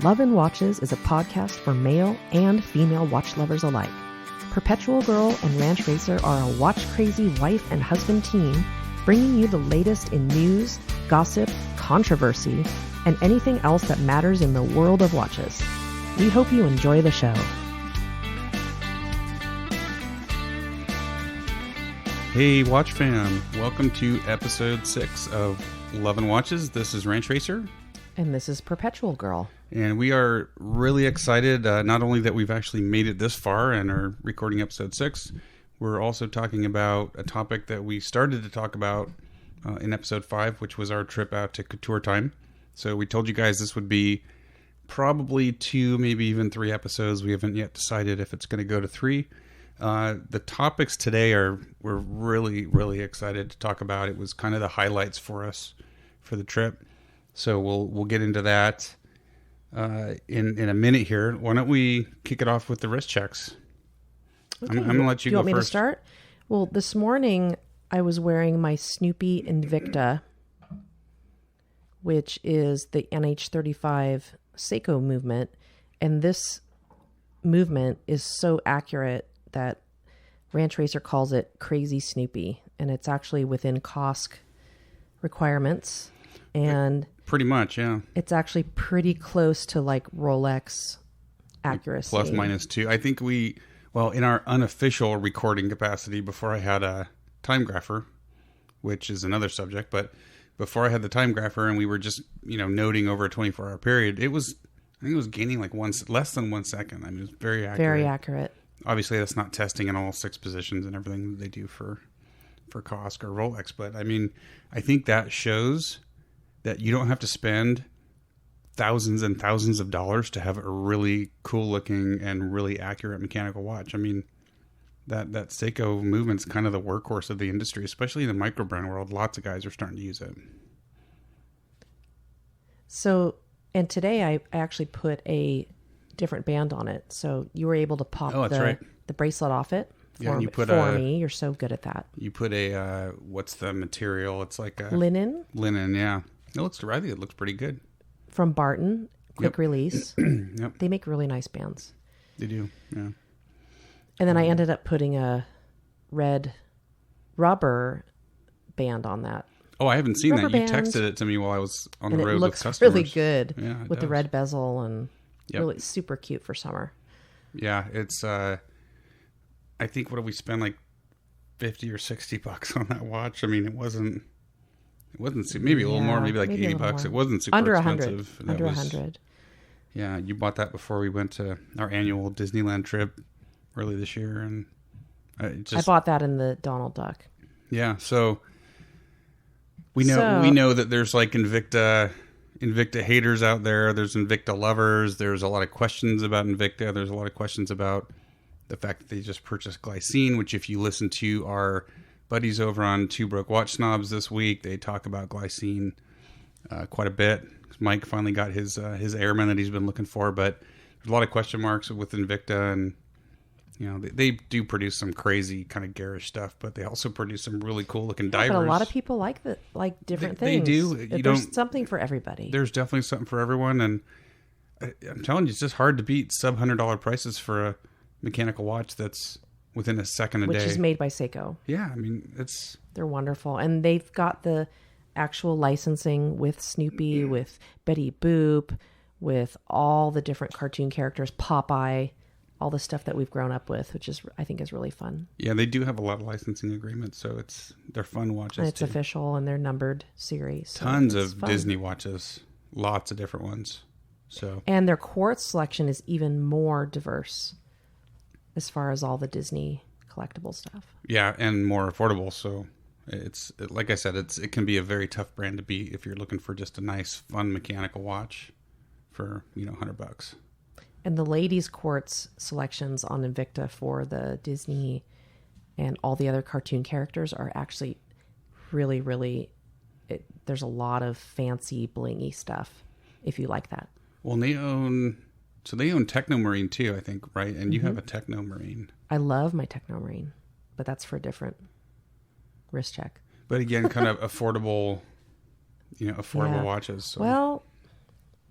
Love and Watches is a podcast for male and female watch lovers alike. Perpetual Girl and Ranch Racer are a watch-crazy wife and husband team bringing you the latest in news, gossip, controversy, and anything else that matters in the world of watches. We hope you enjoy the show. Hey, Watch fam. Welcome to episode 6 of Love and Watches. This is Ranch Racer. And this is Perpetual Girl. And we are really excited, not only that we've actually made it this far and are recording episode 6, we're also talking about a topic that we started to talk about in episode 5, which was our trip out to COUTUREtime. So we told you guys this would be probably 2, maybe even 3 episodes. We haven't yet decided if it's going to go to 3. The topics today we're really, really excited to talk about. It was kind of the highlights for us for the trip. So we'll get into that in a minute here. Why don't we kick it off with the wrist checks? Okay. I'm going to let you go first. Do you want me to start? Well, this morning I was wearing my Snoopy Invicta, which is the NH35 Seiko movement. And this movement is so accurate that Ranch Racer calls it Crazy Snoopy. And it's actually within COSC requirements. And pretty much, yeah. It's actually pretty close to like Rolex accuracy. Plus minus 2. I think in our unofficial recording capacity before I had a time grapher, which is another subject, but before I had the time grapher and we were just, noting over a 24-hour period, I think it was gaining like less than 1 second. I mean, it was very accurate. Very accurate. Obviously, that's not testing in all 6 positions and everything that they do for COSC or Rolex, but I mean, I think that shows that you don't have to spend thousands and thousands of dollars to have a really cool looking and really accurate mechanical watch. I mean, that Seiko movement's kind of the workhorse of the industry, especially in the micro brand world. Lots of guys are starting to use it. So, and today I actually put a different band on it. So you were able to pop the bracelet off it. For me. You're so good at that. You put a, what's the material? It's like a... Linen, yeah. I think it looks pretty good. From Barton, quick release. Yep. They make really nice bands. They do, yeah. And then I ended up putting a red rubber band on that. Oh, I haven't seen that. You texted it to me while I was on the road with customers. It looks really good with the red bezel and really super cute for summer. Yeah, it's... I think, what did we spend, like $50 or $60 on that watch? I mean, it wasn't maybe a little more, maybe like $80. More. It wasn't super expensive. Under 100. Yeah, you bought that before we went to our annual Disneyland trip early this year, and I bought that in the Donald Duck. Yeah, so we know that there's like Invicta haters out there. There's Invicta lovers. There's a lot of questions about Invicta. There's a lot of questions about the fact that they just purchased glycine, which if you listen to our buddies over on Two Broke Watch Snobs this week, they talk about glycine quite a bit. Mike finally got his airman that he's been looking for, but there's a lot of question marks with Invicta, and they do produce some crazy kind of garish stuff, but they also produce some really cool looking divers. But a lot of people like different things. They do. There's something for everybody. There's definitely something for everyone, and I'm telling you, it's just hard to beat sub-$100 prices for a mechanical watch that's within a second a day. Which is made by Seiko. Yeah, I mean, they're wonderful. And they've got the actual licensing with Snoopy, with Betty Boop, with all the different cartoon characters, Popeye, all the stuff that we've grown up with, which I think is really fun. Yeah, they do have a lot of licensing agreements, so they're fun watches. And it's official, and they're numbered series. So tons of fun. Disney watches, lots of different ones. And their quartz selection is even more diverse as far as all the Disney collectible stuff. Yeah, and more affordable. So like I said, it can be a very tough brand to beat if you're looking for just a nice, fun mechanical watch for $100. And the ladies' quartz selections on Invicta for the Disney and all the other cartoon characters are actually really, really. There's a lot of fancy, blingy stuff if you like that. Well, they own Technomarine too, I think, right? And you have a Technomarine. I love my Technomarine, but that's for a different wrist check. But again, kind of affordable watches. So. Well,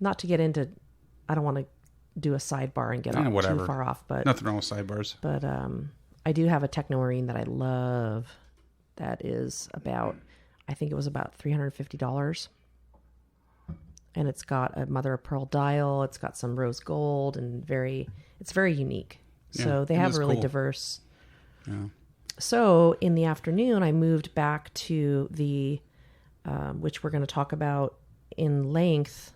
not to get into I don't want to do a sidebar and get off too far off, but nothing wrong with sidebars. But I do have a Technomarine that I love. That is about, I think it was about $350, and it's got a mother of pearl dial. It's got some rose gold and it's very unique. So they have really diverse. Yeah. So in the afternoon, I moved back to the, which we're going to talk about in length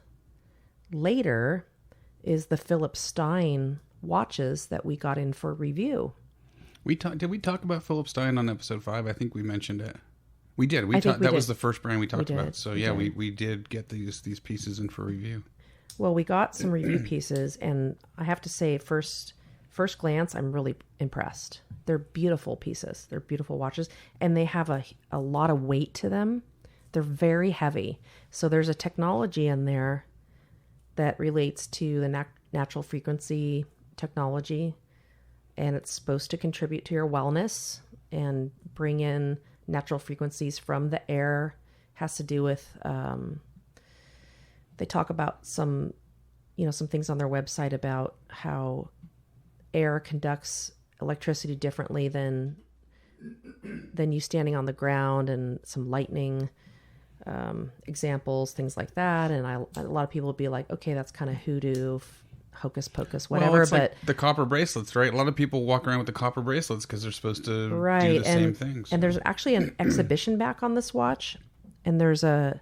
later, is the Philip Stein watches that we got in for review. Did we talk about Philip Stein on episode 5? I think we mentioned it. We did. That was the first brand we talked about. So we did get these pieces in for review. Well, we got some review pieces, and I have to say, first glance, I'm really impressed. They're beautiful pieces. They're beautiful watches, and they have a lot of weight to them. They're very heavy. So there's a technology in there that relates to the natural frequency technology, and it's supposed to contribute to your wellness and bring in natural frequencies from the air. Has to do with, they talk about some things on their website about how air conducts electricity differently than you standing on the ground, and some lightning examples, things like that. And a lot of people would be like, okay, that's kind of hoodoo, hocus pocus, whatever. Well, it's like the copper bracelets, right? A lot of people walk around with the copper bracelets because they're supposed to do the same things. And there's actually an exhibition back on this watch, and there's a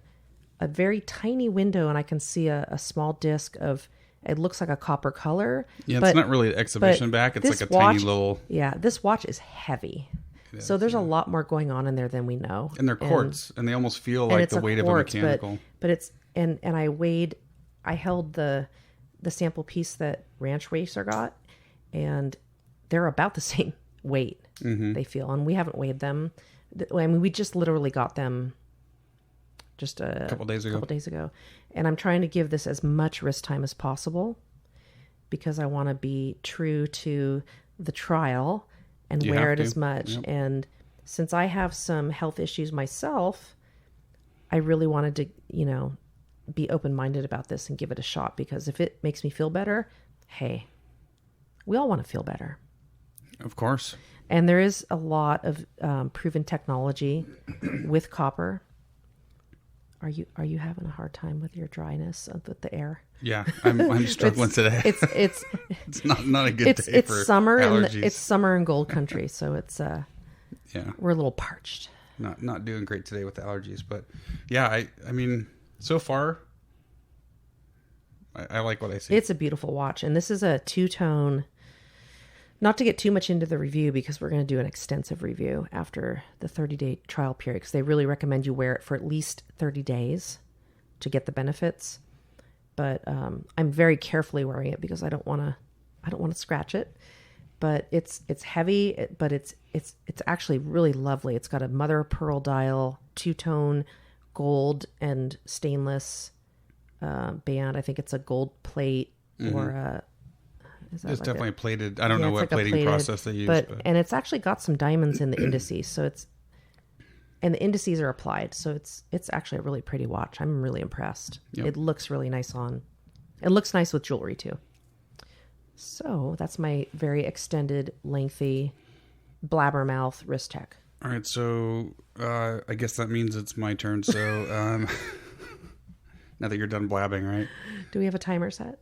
very tiny window, and I can see a small disc of, it looks like a copper color. Yeah, it's not really an exhibition back. It's like a tiny little... Yeah, this watch is heavy. So there's a lot more going on in there than we know. And they're quartz, and they almost feel like the weight of a mechanical. But it's, and I held the sample piece that Ranch Racer got, and they're about the same weight, they feel. And we haven't weighed them. I mean, we just literally got them just a couple days ago. And I'm trying to give this as much wrist time as possible, because I want to be true to the trial and wear it as much. Yep. And since I have some health issues myself, I really wanted to, be open-minded about this and give it a shot, because if it makes me feel better, hey, we all want to feel better. Of course. And there is a lot of proven technology with copper. Are you having a hard time with your dryness with the air? Yeah, I'm struggling today. It's not a good day for summer allergies. It's summer in gold country, so it's we're a little parched. Not doing great today with the allergies, but yeah, I mean, so far I like what I see. It's a beautiful watch, and this is a two-tone. Not to get too much into the review, because we're going to do an extensive review after the 30-day trial period, because they really recommend you wear it for at least 30 days to get the benefits. But I'm very carefully wearing it because I don't want to scratch it. But it's heavy, but it's actually really lovely. It's got a mother of pearl dial, two-tone gold and stainless band. I think it's a gold plate or a... It's definitely plated. I don't know what plating process they use. But and it's actually got some diamonds in the indices. So and the indices are applied. So it's actually a really pretty watch. I'm really impressed. Yep. It looks really nice on. It looks nice with jewelry too. So that's my very extended, lengthy, blabbermouth wrist tech. All right. So I guess that means it's my turn. So now that you're done blabbing, right? Do we have a timer set?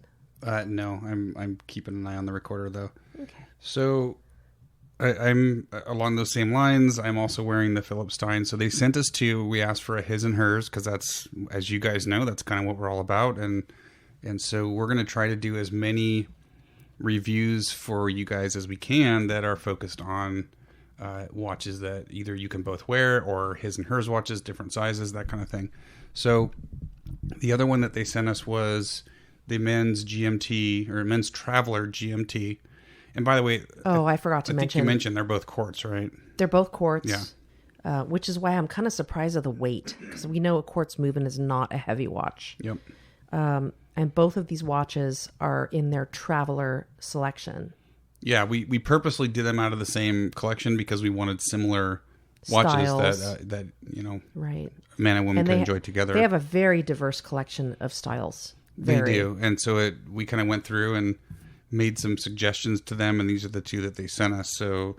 No, I'm keeping an eye on the recorder though. Okay. So I'm along those same lines. I'm also wearing the Philip Stein. So they sent us we asked for a his and hers, because that's, as you guys know, that's kind of what we're all about. And so we're going to try to do as many reviews for you guys as we can that are focused on watches that either you can both wear, or his and hers watches, different sizes, that kind of thing. So the other one that they sent us was the men's GMT, or men's Traveler GMT. And by the way, I forgot to mention. I think you mentioned they're both quartz, right? They're both quartz. Yeah. Which is why I'm kind of surprised of the weight, because we know a quartz movement is not a heavy watch. Yep. And both of these watches are in their Traveler selection. Yeah, we purposely did them out of the same collection because we wanted similar watches that right, man and woman could enjoy together. They have a very diverse collection of styles. They do. And so we kind of went through and made some suggestions to them, and these are the two that they sent us. So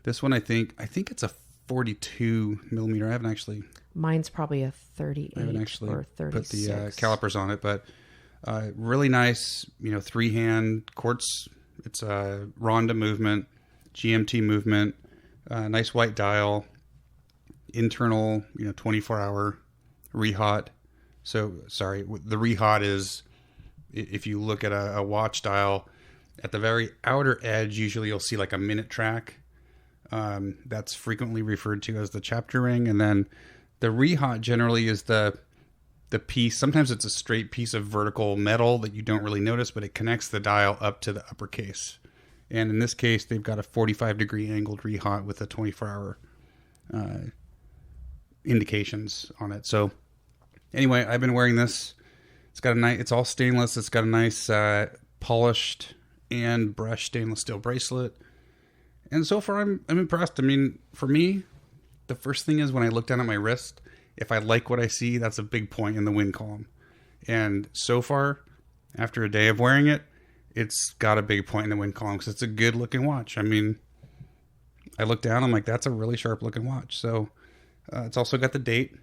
this one, I think it's a 42 millimeter. I haven't actually... Mine's probably a 38 I haven't actually or 36. put the calipers on it, but really nice, 3-hand quartz. It's a Ronda movement, GMT movement, nice white dial, internal, 24-hour rehot. So, sorry, the rehot is, if you look at a watch dial, at the very outer edge, usually you'll see like a minute track. That's frequently referred to as the chapter ring. And then the rehot generally is the piece. Sometimes it's a straight piece of vertical metal that you don't really notice, but it connects the dial up to the upper case. And in this case, they've got a 45-degree angled rehot with a 24-hour indications on it. So anyway, I've been wearing this. It's all stainless. It's got a nice polished and brushed stainless steel bracelet. And so far, I'm impressed. I mean, for me, the first thing is when I look down at my wrist, if I like what I see, that's a big point in the win column. And so far, after a day of wearing it, it's got a big point in the win column because it's a good looking watch. I mean, I look down, I'm like, that's a really sharp looking watch. So it's also got the date,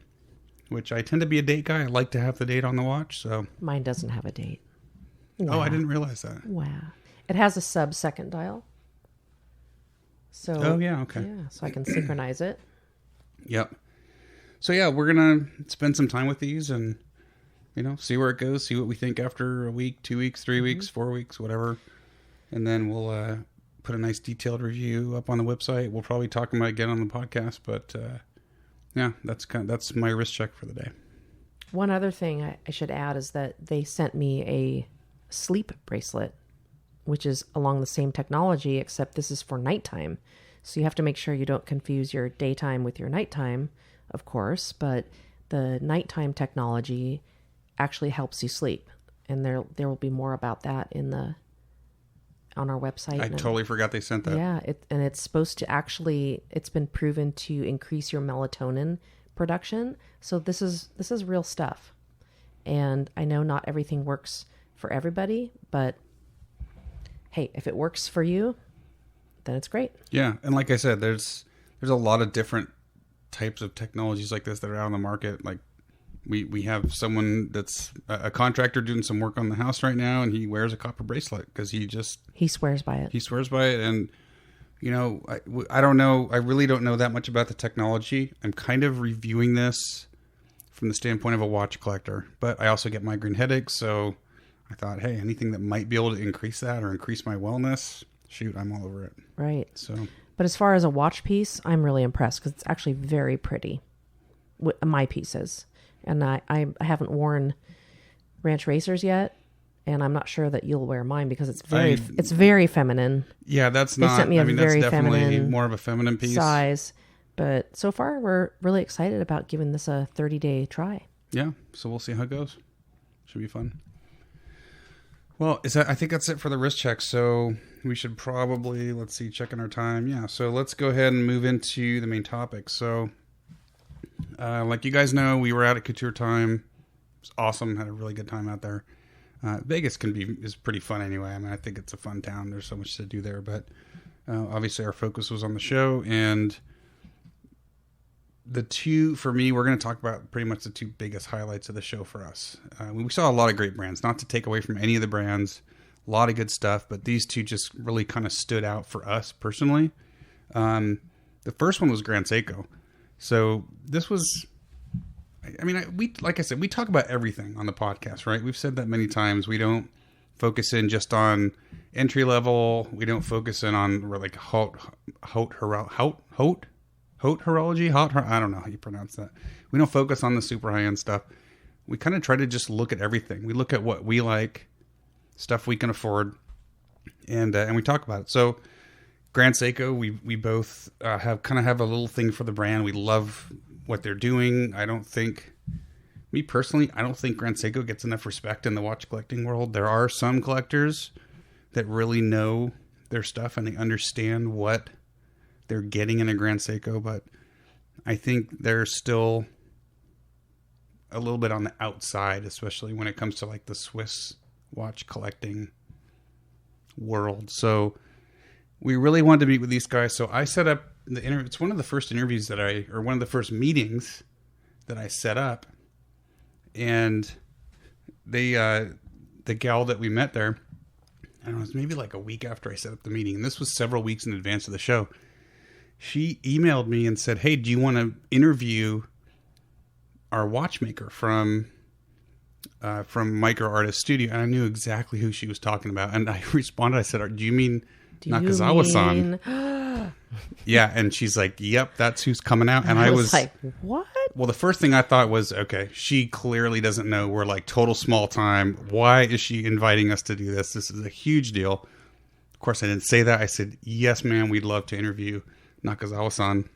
which I tend to be a date guy. I like to have the date on the watch. So mine doesn't have a date. Yeah. Oh, I didn't realize that. Wow. It has a sub-second dial. So, okay. Yeah, so I can synchronize it. Yep. So yeah, we're going to spend some time with these and, see where it goes, see what we think after a week, 2 weeks, 3 weeks, 4 weeks, whatever. And then we'll put a nice detailed review up on the website. We'll probably talk about it again on the podcast, but yeah, that's my wrist check for the day. One other thing I should add is that they sent me a sleep bracelet, which is along the same technology, except this is for nighttime. So you have to make sure you don't confuse your daytime with your nighttime, of course, but the nighttime technology actually helps you sleep. And there will be more about that on our website. I totally forgot they sent that. Yeah, it's supposed to actually, it's been proven to increase your melatonin production. So this is real stuff. And I know not everything works for everybody, but hey, if it works for you, then it's great. Yeah, and like I said, there's a lot of different types of technologies like this that are out on the market. Like we have someone that's a contractor doing some work on the house right now, and he wears a copper bracelet because he swears by it. He swears by it, and I don't know. I really don't know that much about the technology. I'm kind of reviewing this from the standpoint of a watch collector, but I also get migraine headaches, so I thought, hey, anything that might be able to increase that or increase my wellness, shoot, I'm all over it. Right. So, but as far as a watch piece, I'm really impressed because it's actually very pretty. My pieces, and I haven't worn Ranch Racers yet, and I'm not sure that you'll wear mine because it's very feminine. Yeah, that's they not. Sent me a very that's definitely feminine more of a feminine piece size. But so far, we're really excited about giving this a 30-day try. Yeah, so we'll see how it goes. Should be fun. Well, I think that's it for the wrist check. So we should probably, checking our time. Yeah, so let's go ahead and move into the main topic. So, like you guys know, we were out at COUTUREtime. It was awesome. Had a really good time out there. Vegas is pretty fun anyway. I mean, I think it's a fun town. There's so much to do there. But obviously our focus was on the show. And for me, we're going to talk about pretty much the two biggest highlights of the show for us. We saw a lot of great brands, not to take away from any of the brands, a lot of good stuff, but these two just really kind of stood out for us personally. The first one was Grand Seiko. So this was, like I said, we talk about everything on the podcast, right? We've said that many times. We don't focus in just on entry level. We don't focus in on like haute horology, I don't know how you pronounce that. We don't focus on the super high-end stuff. We kind of try to just look at everything. We look at what we like, stuff we can afford, and we talk about it. So Grand Seiko, we both have a little thing for the brand. We love what they're doing. I don't think Grand Seiko gets enough respect in the watch collecting world. There are some collectors that really know their stuff and they understand what they're getting in a Grand Seiko, but I think they're still a little bit on the outside, especially when it comes to like the Swiss watch collecting world. So we really wanted to meet with these guys. So I set up the interview. It's one of the first interviews or one of the first meetings that I set up. And the gal that we met there, I don't know, it was maybe like a week after I set up the meeting. And this was several weeks in advance of the show. She emailed me and said, "Hey, do you want to interview our watchmaker from Micro Artist Studio?" And I knew exactly who she was talking about. And I responded, I said, "Do you mean Nakasawa-san?" Yeah. And she's like, "Yep, that's who's coming out." And I was like, what? Well, the first thing I thought was, okay, she clearly doesn't know. We're like total small time. Why is she inviting us to do this? This is a huge deal. Of course, I didn't say that. I said, "Yes, ma'am, we'd love to interview Nakasawa-san."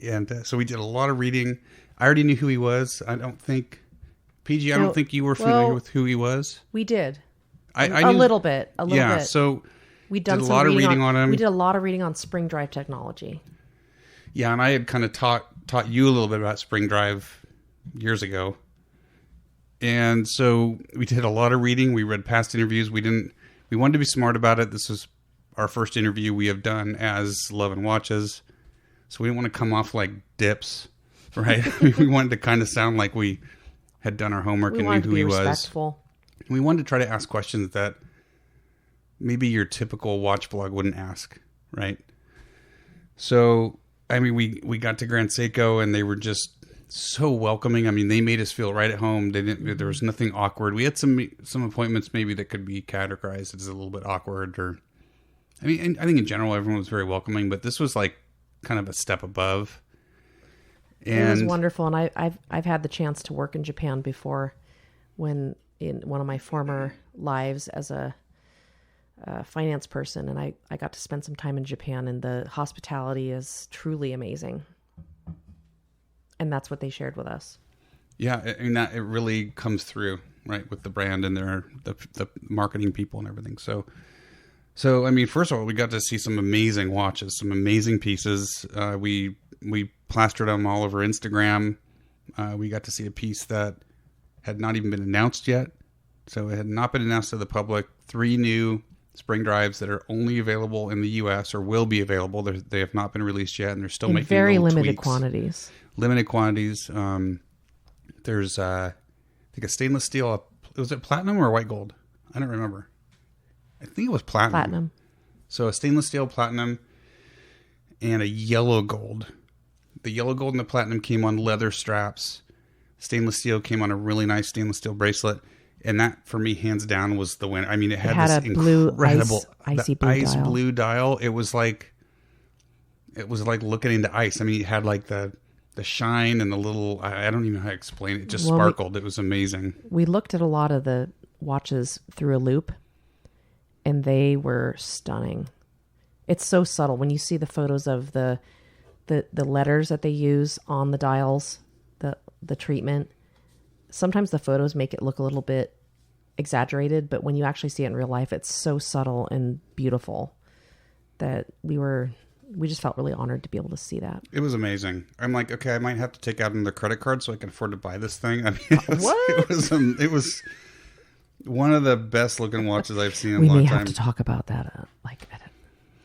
And so we did a lot of reading. I already knew who he was. I don't think, PG, I don't think you were familiar with who he was. We did. I a knew, little bit. Yeah, so we did a lot of reading on him. We did a lot of reading on spring drive technology. Yeah, and I had kind of taught you a little bit about spring drive years ago. And so we did a lot of reading. We read past interviews. We wanted to be smart about it. This was our first interview we have done as Love and Watches. So we didn't want to come off like dips, right? We wanted to kind of sound like we had done our homework and knew who he was. Respectful. We wanted to try to ask questions that maybe your typical watch blog wouldn't ask, right? So, I mean, we got to Grand Seiko and they were just so welcoming. I mean, they made us feel right at home. There was nothing awkward. We had some appointments maybe that could be categorized as a little bit awkward, or I mean, I think in general everyone was very welcoming, but this was like kind of a step above. And it was wonderful, and I've had the chance to work in Japan before, when in one of my former lives as a finance person, and I got to spend some time in Japan, and the hospitality is truly amazing. And that's what they shared with us. Yeah, I mean, that it really comes through, right, with the brand and the marketing people and everything. So I mean, first of all, we got to see some amazing watches, some amazing pieces. We plastered them all over Instagram. We got to see a piece that had not even been announced yet. So it had not been announced to the public. 3 new spring drives that are only available in the U.S. or will be available. They have not been released yet, and they're still making very little limited tweaks. quantities. Limited quantities. There's, I think, a stainless steel. Was it platinum or white gold? I don't remember. I think it was platinum. So a stainless steel platinum and a yellow gold. The yellow gold and the platinum came on leather straps. Stainless steel came on a really nice stainless steel bracelet. And that, for me, hands down, was the winner. I mean, it had this incredible icy blue ice dial. Blue dial. It was like looking into ice. I mean, it had like the shine and the little, I don't even know how to explain it. It just sparkled. It was amazing. We looked at a lot of the watches through a loop, and they were stunning. It's so subtle. When you see the photos of the letters that they use on the dials, the treatment, sometimes the photos make it look a little bit exaggerated, but when you actually see it in real life, it's so subtle and beautiful that we just felt really honored to be able to see that. It was amazing. I'm like, okay, I might have to take out another credit card so I can afford to buy this thing. I mean, it was one of the best looking watches I've seen in a long time. We may have to talk about that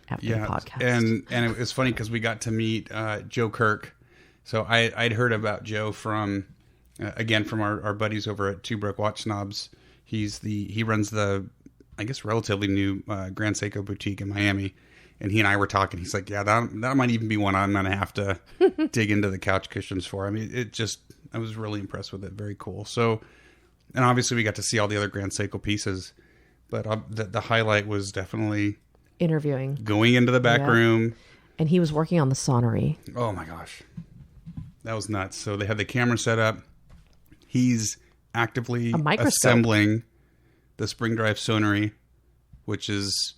after the podcast. And it was funny because we got to meet Joe Kirk. So I'd heard about Joe from, again, from our buddies over at Two Broke Watch Snobs. He runs the, I guess, relatively new Grand Seiko boutique in Miami. And he and I were talking. He's like, yeah, that might even be one I'm going to have to dig into the couch cushions for. I mean, I was really impressed with it. Very cool. So, and obviously we got to see all the other Grand Seiko pieces. But the highlight was definitely interviewing. Going into the back room. And he was working on the sonnery. Oh, my gosh. That was nuts. So they had the camera set up. He's actively assembling the spring drive sonnery, which is...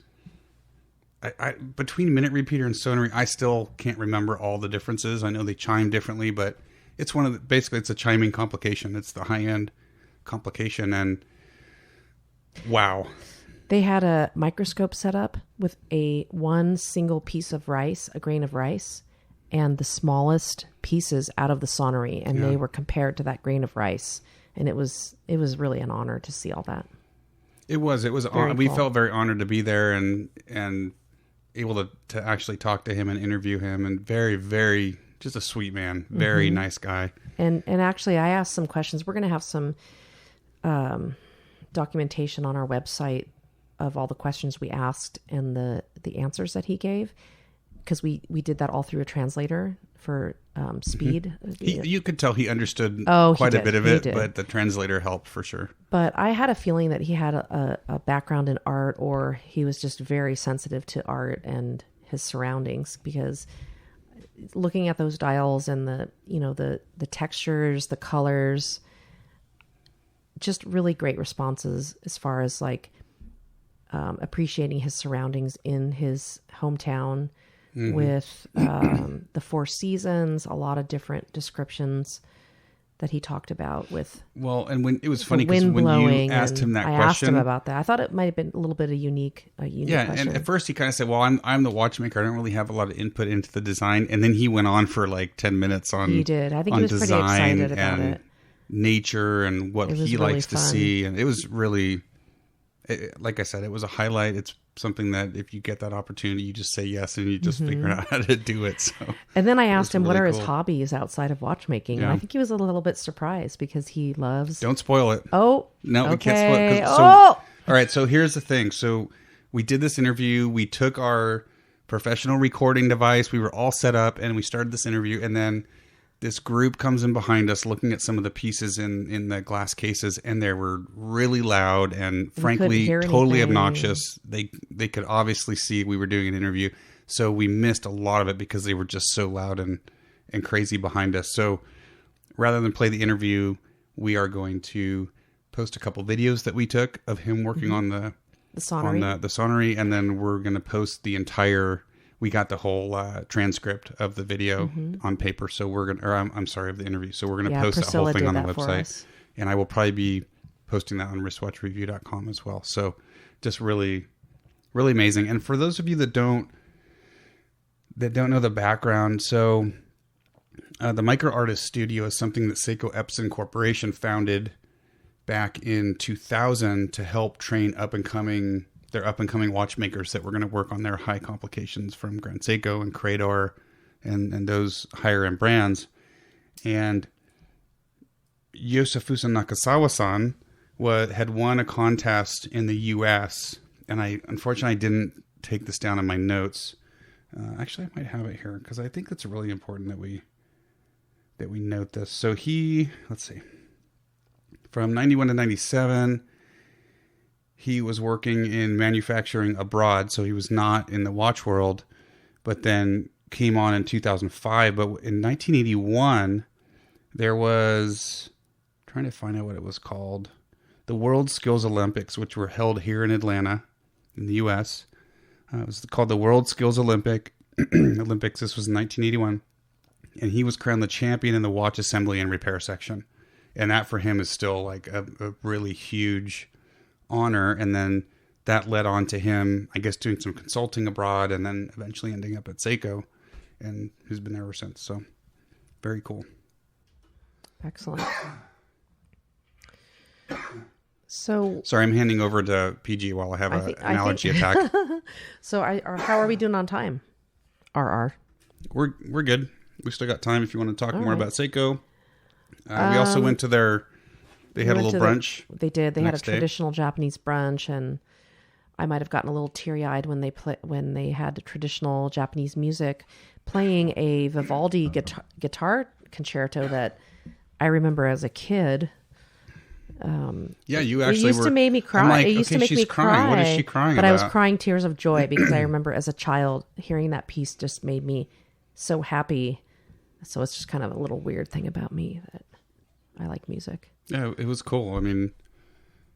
I between minute repeater and sonnery, I still can't remember all the differences. I know they chime differently, but it's basically it's a chiming complication. It's the high end complication, and wow. They had a microscope set up with one single piece of rice, a grain of rice, and the smallest pieces out of the sonnery, and they were compared to that grain of rice. And it was really an honor to see all that. It was. We felt very honored to be there and able to actually talk to him and interview him, and very, very, just a sweet man, very nice guy. And actually, I asked some questions. We're going to have some documentation on our website of all the questions we asked and the answers that he gave, because we did that all through a translator for speed. You could tell he understood quite a bit of it, but the translator helped for sure. But I had a feeling that he had a background in art, or he was just very sensitive to art and his surroundings, because looking at those dials and the textures, the colors, just really great responses as far as like appreciating his surroundings in his hometown. With the Four Seasons, a lot of different descriptions that he talked about with. Well, and when it was funny because when you asked him that question, I asked him about that. I thought it might have been a little bit of unique question. And at first he kind of said, "Well, I'm the watchmaker. I don't really have a lot of input into the design." And then he went on for like 10 minutes on. He did. I think he was pretty excited about it. Nature and what he likes to see, and it was really, like I said, it was a highlight. It's something that if you get that opportunity, you just say yes and you just figure out how to do it. So, and then I asked him, what are his hobbies outside of watchmaking? Yeah. And I think he was a little bit surprised because he loves... Don't spoil it. Oh, no, okay. We can't spoil it. All right. So here's the thing. So we did this interview. We took our professional recording device. We were all set up and we started this interview. And then this group comes in behind us looking at some of the pieces in the glass cases, and they were really loud and frankly totally obnoxious. They could obviously see we were doing an interview, so we missed a lot of it because they were just so loud and crazy behind us. So rather than play the interview, we are going to post a couple videos that we took of him working on the sonnery. On the sonnery, and then we're going to post the entire... We got the whole transcript of the video on paper, so we're going to, or I'm sorry, of the interview. So we're going to post that whole thing on the website. And I will probably be posting that on wristwatchreview.com as well. So just really, really amazing. And for those of you that don't know the background, so the Micro Artist Studio is something that Seiko Epson Corporation founded back in 2000 to help train their up-and-coming watchmakers that were going to work on their high complications from Grand Seiko and Creator and those higher-end brands. And Yoshifusa Nakasawa-San had won a contest in the U.S., and unfortunately I didn't take this down in my notes. Actually, I might have it here because I think it's really important that we note this. So let's see, from 91 to 97... he was working in manufacturing abroad, so he was not in the watch world, but then came on in 2005. But in 1981, there was, I'm trying to find out what it was called, the World Skills Olympics, which were held here in Atlanta, in the U.S. It was called the World Skills Olympics. This was in 1981. And he was crowned the champion in the watch assembly and repair section. And that for him is still like a really huge honor. And then that led on to him, I guess, doing some consulting abroad and then eventually ending up at Seiko, and who's been there ever since. So very cool. Excellent. So sorry, I'm handing over to PG while I have an allergy attack. So how are we doing on time? We're good. We still got time if you want to talk more about Seiko. We also went to they had a little brunch. They did. They had a traditional Japanese brunch, and I might have gotten a little teary-eyed when they had the traditional Japanese music, playing a Vivaldi guitar concerto that I remember as a kid. You actually to make me cry. Like, it used to make me cry. What is she crying but about? I was crying tears of joy because I remember as a child hearing that piece just made me so happy. So it's just kind of a little weird thing about me that I like music. Yeah, it was cool. I mean,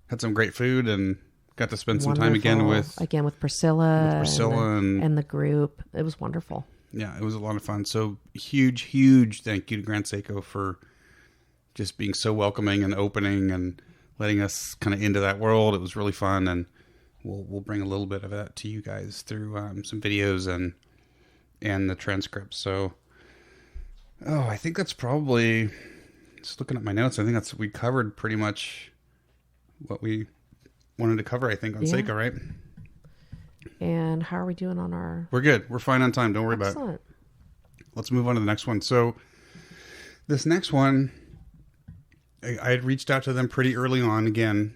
had some great food and got to spend some time again with Priscilla and the group. It was wonderful. Yeah, it was a lot of fun. So huge thank you to Grand Seiko for just being so welcoming and opening and letting us kind of into that world. It was really fun, and we'll bring a little bit of that to you guys through some videos and the transcripts. So Oh, I think that's probably, just looking at my notes, I think we covered pretty much what we wanted to cover, I think, on Seiko, right? And how are we doing on our... We're good. We're fine on time. Don't worry about it. Let's move on to the next one. So this next one, I had reached out to them pretty early on, again,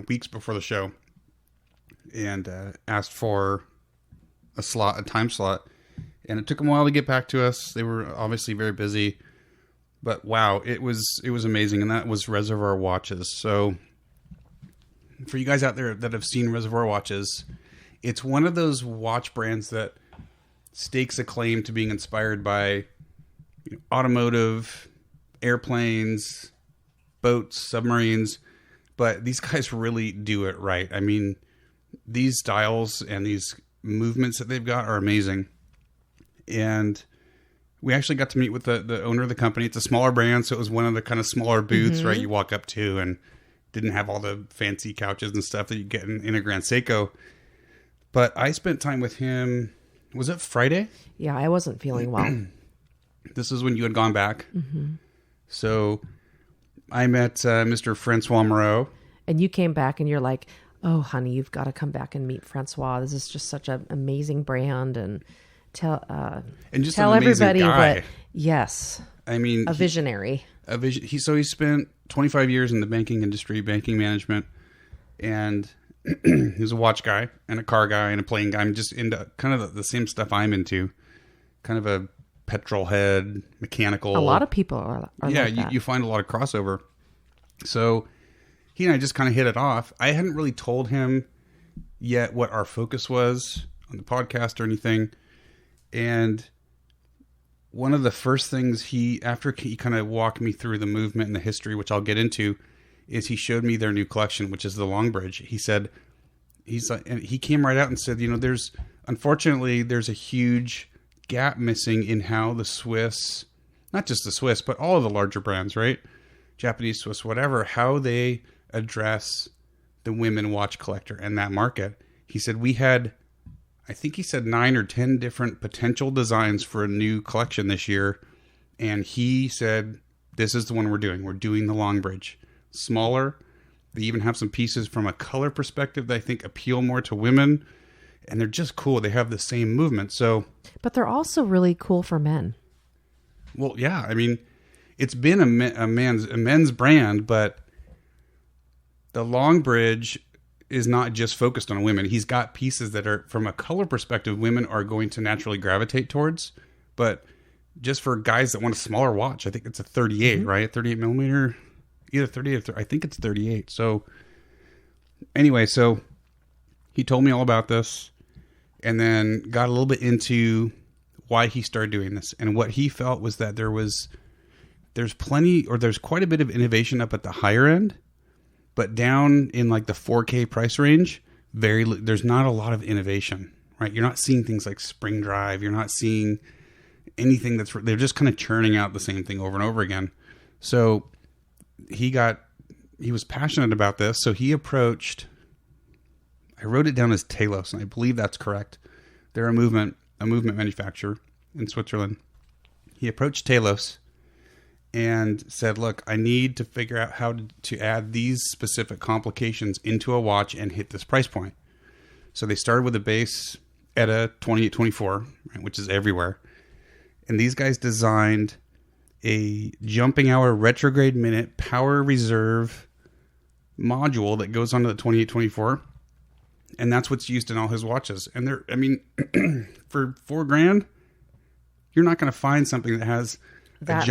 weeks before the show, and asked for a time slot. And it took them a while to get back to us. They were obviously very busy. But wow, it was amazing. And that was Reservoir Watches. So for you guys out there that have seen Reservoir Watches, it's one of those watch brands that stakes a claim to being inspired by automotive, airplanes, boats, submarines. But these guys really do it right. I mean, these dials and these movements that they've got are amazing. And we actually got to meet with the owner of the company. It's a smaller brand, so it was one of the kind of smaller booths, right? You walk up to, and didn't have all the fancy couches and stuff that you get in a Grand Seiko. But I spent time with him. Was it Friday? Yeah, I wasn't feeling well. This is when you had gone back. Mm-hmm. So I met Mr. Francois Moreau. And you came back and you're like, oh, honey, you've got to come back and meet Francois. This is just such an amazing brand. And tell everybody. But yes, I mean, a visionary. He spent 25 years in the banking industry, banking management, and he's a watch guy and a car guy and a plane guy. I'm just into kind of the same stuff I'm into, kind of a petrol head, mechanical. A lot of people are yeah, like that. You find a lot of crossover. So he and I just kind of hit it off. I hadn't really told him yet what our focus was on the podcast or anything. And one of the first things after he kind of walked me through the movement and the history, which I'll get into, is he showed me their new collection, which is the Longbridge. He came right out and said, unfortunately, there's a huge gap missing in how the Swiss, not just the Swiss, but all of the larger brands, right? Japanese, Swiss, whatever, how they address the women watch collector and that market. He said, I think he said 9 or 10 different potential designs for a new collection this year. And he said, this is the one we're doing. We're doing the Longbridge. Smaller. They even have some pieces from a color perspective that I think appeal more to women. And they're just cool. They have the same movement. But they're also really cool for men. Well, yeah. I mean, it's been a men's brand, but the Longbridge is not just focused on women. He's got pieces that are, from a color perspective, women are going to naturally gravitate towards. But just for guys that want a smaller watch, I think it's a 38, right? 38 millimeter, either 38 or I think it's 38. So anyway, so he told me all about this and then got a little bit into why he started doing this. And what he felt was that there's quite a bit of innovation up at the higher end. But down in like the 4K price range, there's not a lot of innovation, right? You're not seeing things like spring drive. You're not seeing anything they're just kind of churning out the same thing over and over again. So he was passionate about this. So he approached, I wrote it down as Talos, and I believe that's correct. They're a movement manufacturer in Switzerland. He approached Talos and said, look, I need to figure out how to add these specific complications into a watch and hit this price point. So they started with a base ETA 2824, right, which is everywhere. And these guys designed a jumping hour retrograde minute power reserve module that goes onto the 2824. And that's what's used in all his watches. And for $4,000, you're not going to find something that has a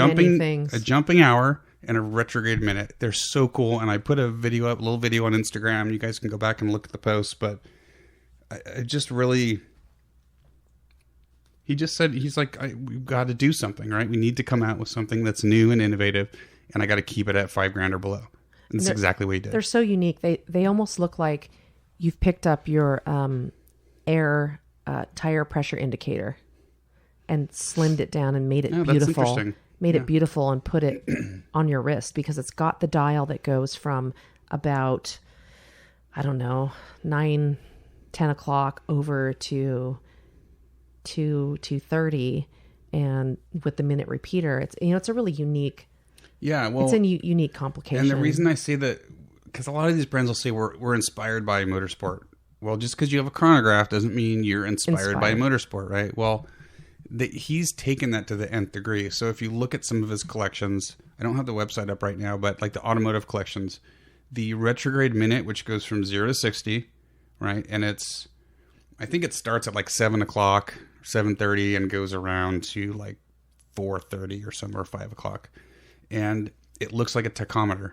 jumping hour and a retrograde minute. They're so cool. And I put a little video on Instagram. You guys can go back and look at the post. But I just really, he just said, he's like, we've got to do something, right? We need to come out with something that's new and innovative. And I got to keep it at $5,000 or below. And that's exactly what he did. They're so unique. They almost look like you've picked up your air tire pressure indicator and slimmed it down and made it beautiful. Made it beautiful and put it on your wrist, because it's got the dial that goes from about, 9, 10 o'clock over to 2:30, and with the minute repeater. It's, you know, it's a really unique. Yeah, well, it's a unique complication. And the reason I say that, because a lot of these brands will say we're inspired by motorsport. Well, just because you have a chronograph doesn't mean you're inspired by motorsport, right? Well, he's taken that to the nth degree. So if you look at some of his collections, I don't have the website up right now, but like the automotive collections, the retrograde minute, which goes from 0 to 60, right? And I think it starts at like 7 o'clock, 7:30, and goes around to like 4:30 or somewhere, 5 o'clock. And it looks like a tachometer,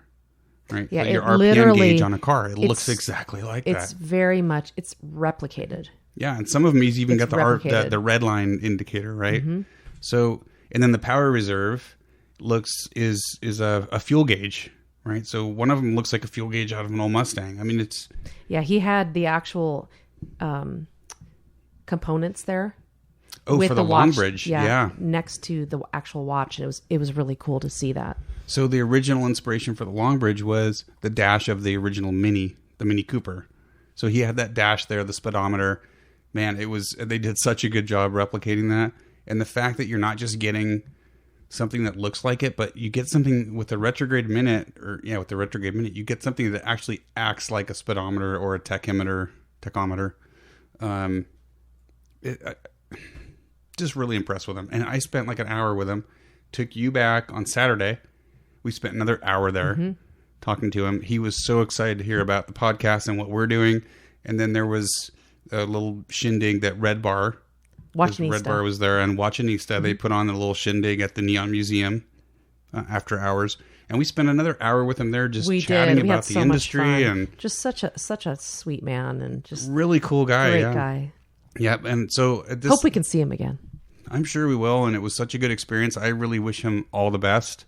right? Yeah, so your RPM gauge on a car. It looks exactly like that. It's very much, it's replicated. Yeah, and some of them he's even got the red line indicator, right? Mm-hmm. So, and then the power reserve is a fuel gauge, right? So one of them looks like a fuel gauge out of an old Mustang. I mean, it's... Yeah, he had the actual components there. Oh, with for the long bridge. Yeah, next to the actual watch. It was really cool to see that. So the original inspiration for the long bridge was the dash of the original the Mini Cooper. So he had that dash there, the speedometer. Man, they did such a good job replicating that. And the fact that you're not just getting something that looks like it, but you get something with the retrograde minute, you get something that actually acts like a speedometer or a tachometer. Just really impressed with him. And I spent like an hour with him. Took you back on Saturday. We spent another hour there talking to him. He was so excited to hear about the podcast and what we're doing. And then there was a little shindig that Red Bar was there, and Watchanista, they put on a little shindig at the Neon Museum after hours. And we spent another hour with him there just chatting about the industry. And just such a sweet man, and just really cool guy. Great guy. Yeah, and so hope we can see him again. I'm sure we will, and it was such a good experience. I really wish him all the best.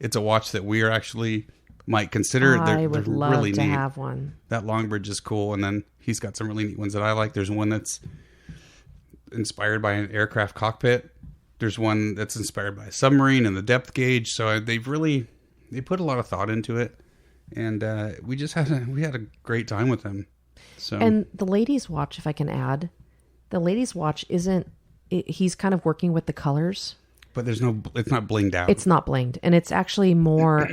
It's a watch that we are actually might consider. I would love really to have one. That long bridge is cool, and then he's got some really neat ones that I like. There's one that's inspired by an aircraft cockpit. There's one that's inspired by a submarine and the depth gauge. So they put a lot of thought into it, and we had a great time with them. So, and the ladies' watch, if I can add, the ladies' watch he's kind of working with the colors. But it's not blinged out. It's not blinged. And it's actually more,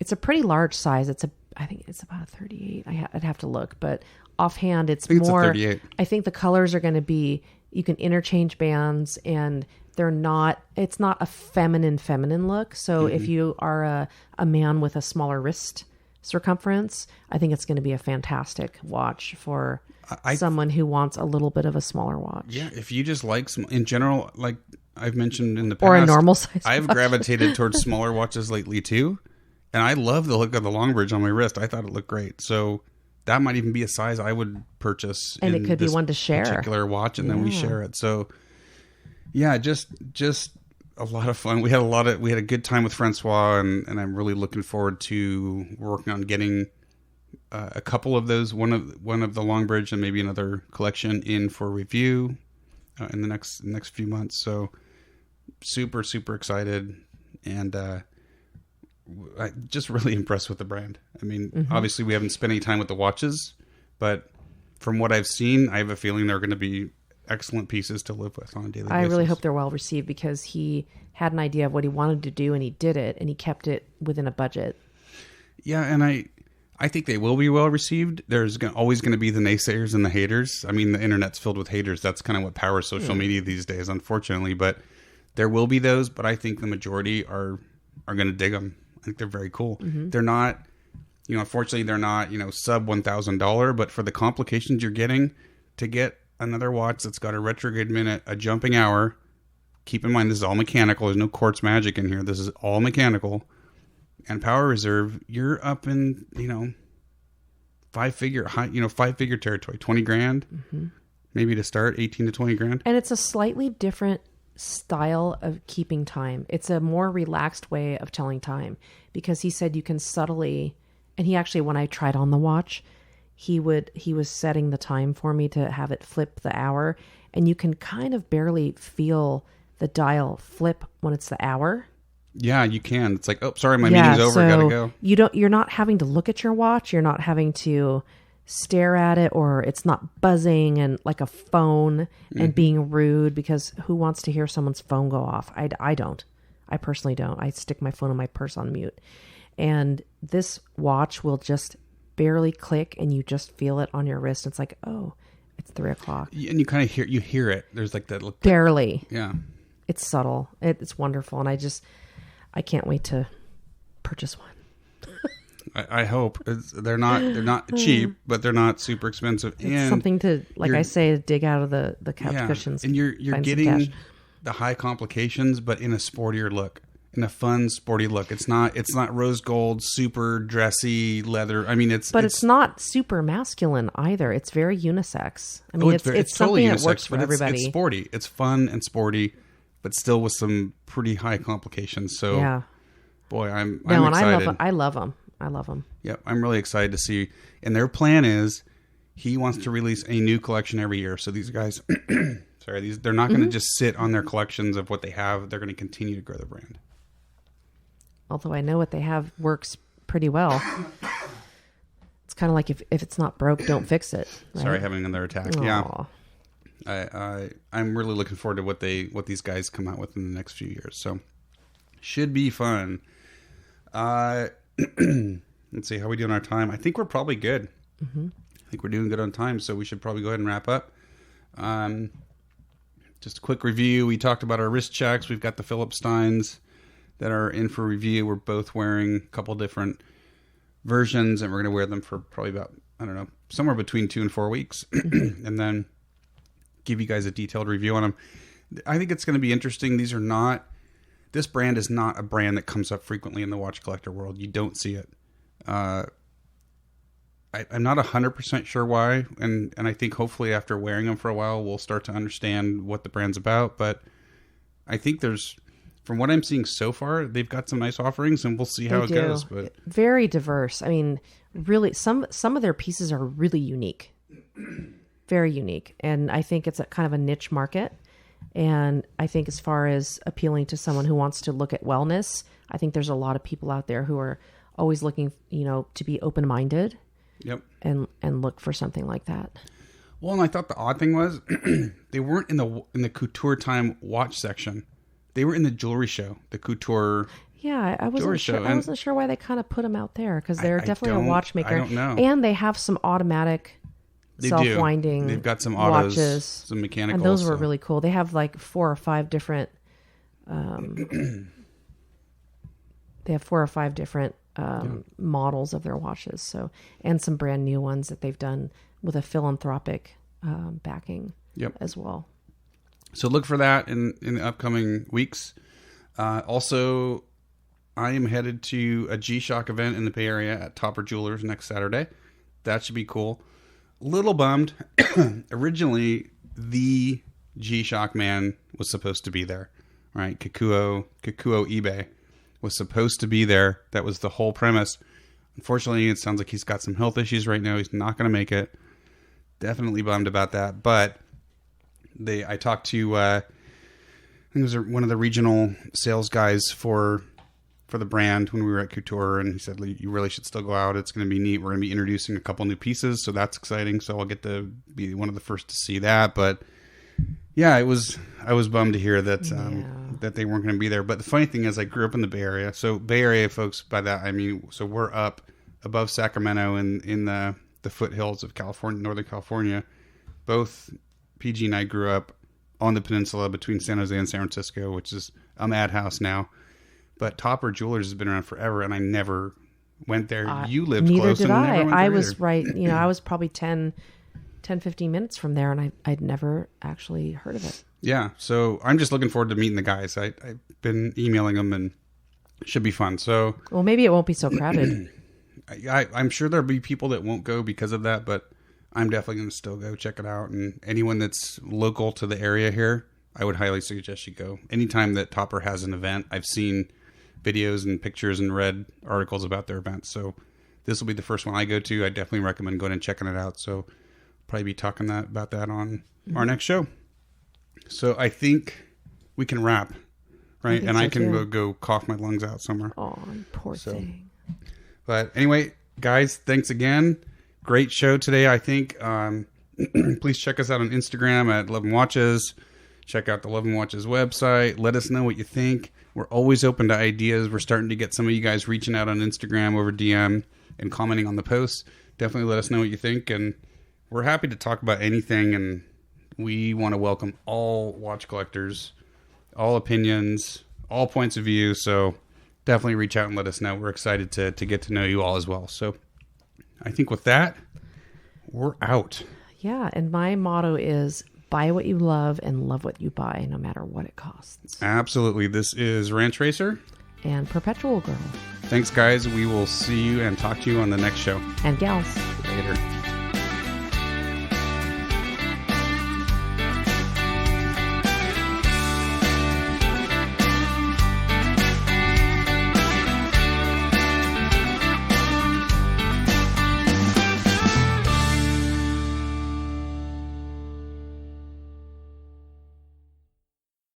it's a pretty large size. I think it's about a 38. I'd have to look, but offhand, it's a 38. I think the colors are going to be, you can interchange bands, and it's not a feminine look. So if you are a man with a smaller wrist circumference, I think it's going to be a fantastic watch for someone who wants a little bit of a smaller watch. Yeah. If you just like in general, like I've mentioned in the past, or a normal size I've watch. gravitated towards smaller watches lately too. And I love the look of the long bridge on my wrist. I thought it looked great. So that might even be a size I would purchase. And it could be one to share. Particular watch, and then we share it. So yeah, just a lot of fun. We had a good time with Francois, and I'm really looking forward to working on getting a couple of those, one of the long bridge and maybe another collection in for review in the next few months. So super, super excited, and I'm just really impressed with the brand. I mean, obviously we haven't spent any time with the watches, but from what I've seen, I have a feeling they're going to be excellent pieces to live with on a daily basis. I really hope they're well received, because he had an idea of what he wanted to do, and he did it, and he kept it within a budget. Yeah, and I think they will be well received. There's always going to be the naysayers and the haters. I mean, the internet's filled with haters. That's kind of what powers social media these days, unfortunately. But there will be those, but I think the majority are going to dig them. I think they're very cool. They're not, unfortunately, they're not, sub $1,000, but for the complications you're getting, to get another watch that's got a retrograde minute, a jumping hour. Keep in mind, this is all mechanical. There's no quartz magic in here. This is all mechanical. And power reserve, you're up in, five-figure territory, 20 grand, maybe to start, 18 to 20 grand. And it's a slightly different style of keeping time. It's a more relaxed way of telling time, because he said you can subtly, and he actually, when I tried on the watch, he was setting the time for me to have it flip the hour, and you can kind of barely feel the dial flip when it's the hour. Yeah, you can. It's like, oh, sorry, my meeting's over. Gotta go. You're not having to look at your watch. You're not having to stare at it, or it's not buzzing and like a phone and being rude, because who wants to hear someone's phone go off? I don't. I personally don't. I stick my phone in my purse on mute. And this watch will just barely click and you just feel it on your wrist. It's like, oh, it's 3:00. And you kind of hear it. There's like that little click. Barely. Yeah. It's subtle. It's wonderful. And I can't wait to purchase one. I hope they're not cheap, but they're not super expensive. It's and something to, like I say, dig out of the couch cushions. And you're getting the high complications, but in a sportier look, in a fun, sporty look. It's not rose gold, super dressy leather. I mean, it's not super masculine either. It's very unisex. I mean, it's totally something unisex, that works for everybody. It's sporty. It's fun and sporty, but still with some pretty high complications. So, yeah. Boy, I'm excited. I love them. I love them. Yep, I'm really excited to see. And their plan is he wants to release a new collection every year. So these guys, they're not going to just sit on their collections of what they have. They're going to continue to grow the brand. Although I know what they have works pretty well. It's kind of like if it's not broke, don't fix it. Right? Sorry, having another attack. Aww. Yeah, I'm really looking forward to what these guys come out with in the next few years. So should be fun. Let's see how we do on our time. I think we're probably good. Mm-hmm. I think we're doing good on time, so we should probably go ahead and wrap up. Just a quick review. We talked about our wrist checks. We've got the Philip Steins that are in for review. We're both wearing a couple different versions, and we're going to wear them for probably about, I don't know, somewhere between 2 and 4 weeks, and then give you guys a detailed review on them. I think it's going to be interesting. This brand is not a brand that comes up frequently in the watch collector world. You don't see it. I'm not 100% sure why, and I think hopefully after wearing them for a while, we'll start to understand what the brand's about. But I think from what I'm seeing so far, they've got some nice offerings, and we'll see how it goes. But very diverse. I mean, really, some of their pieces are really unique, very unique, and I think it's a kind of a niche market. And I think as far as appealing to someone who wants to look at wellness, I think there's a lot of people out there who are always looking, to be open-minded. Yep. And look for something like that. Well, and I thought the odd thing was they weren't in the COUTUREtime watch section. They were in the jewelry show, the Couture. Yeah, I wasn't sure. I wasn't sure why they kind of put them out there, because they're definitely a watchmaker. I don't know. And they have some automatic self-winding. They've got some autos, watches, some mechanical, and those were really cool. They have like 4 or 5 different. They have 4 or 5 different models of their watches. So, and some brand new ones that they've done with a philanthropic backing. As well. So look for that in the upcoming weeks. Also, I am headed to a G-Shock event in the Bay Area at Topper Jewelers next Saturday. That should be cool. Little bummed. Originally, the G-Shock man was supposed to be there, right? Kikuo eBay was supposed to be there. That was the whole premise. Unfortunately, it sounds like he's got some health issues right now. He's not going to make it. Definitely bummed about that. But I talked to, I think it was one of the regional sales guys for the brand when we were at Couture, and he said, you really should still go out. It's going to be neat. We're going to be introducing a couple new pieces, so that's exciting. So I'll get to be one of the first to see that. But yeah, I was bummed to hear that that they weren't going to be there. But the funny thing is, I grew up in the Bay Area. So Bay Area folks, by that I mean, so we're up above Sacramento in the foothills of California, Northern California. Both PG and I grew up on the peninsula between San Jose and San Francisco, which is a madhouse now. But Topper Jewelers has been around forever, and I never went there. You lived close. Neither did I. I was right. I was probably 10, 15 minutes from there, and I'd never actually heard of it. Yeah, so I'm just looking forward to meeting the guys. I've been emailing them, and it should be fun. So, well, maybe it won't be so crowded. I'm sure there'll be people that won't go because of that, but I'm definitely going to still go check it out. And anyone that's local to the area here, I would highly suggest you go. Anytime that Topper has an event, I've seen videos and pictures and read articles about their events. So this will be the first one I go to. I definitely recommend going and checking it out. So probably be talking about that on our next show. So I think we can wrap, right? I can go cough my lungs out somewhere. Oh, poor thing. But anyway, guys, thanks again. Great show today, I think. Please check us out on Instagram at 11 Watches. Check out the 11 Watches website. Let us know what you think. We're always open to ideas. We're starting to get some of you guys reaching out on Instagram over DM and commenting on the posts. Definitely let us know what you think. And we're happy to talk about anything. And we want to welcome all watch collectors, all opinions, all points of view. So definitely reach out and let us know. We're excited to get to know you all as well. So I think with that, we're out. Yeah, and my motto is buy what you love and love what you buy, no matter what it costs. Absolutely. This is Ranch Racer and Perpetual Girl. Thanks, guys. We will see you and talk to you on the next show. And gals. Later.